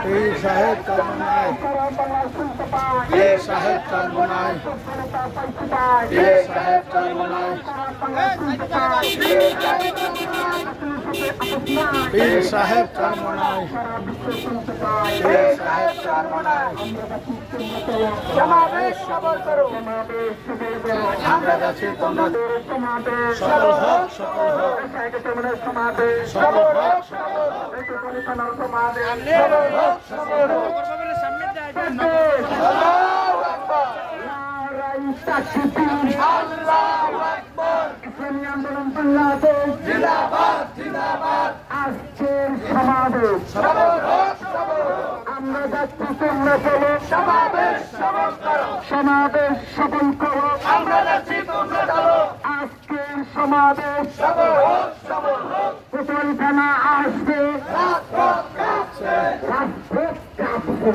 পীর সাহেব চরমনায়, পীর সাহেব চরমনায়, পীর সাহেব চরমনায়, পীর সাহেব চরমনায়, পীর সাহেব চরমনায়। সমাবেশ সফল করো, আমরা যাচ্ছি তোমরা সফল হোক, সফল হোক, সফল হোক, সফল হোক, আন্দোলন বাংলাদেশ জিন্দাবাদ, জিন্দাবাদ। আজকের সমাবেশ আমরা যাচ্ছি তোমরা চলো, সমাবেশ সফল করো, সমাবেশ সফল করো, আমরা যাচ্ছি তোমরা চলো। আজকের সমাবেশ সফল হোক, সফল হোক, কোটল থানা আসবে, রাজপথ কাঁপছে, রাজপথ কাঁপছে।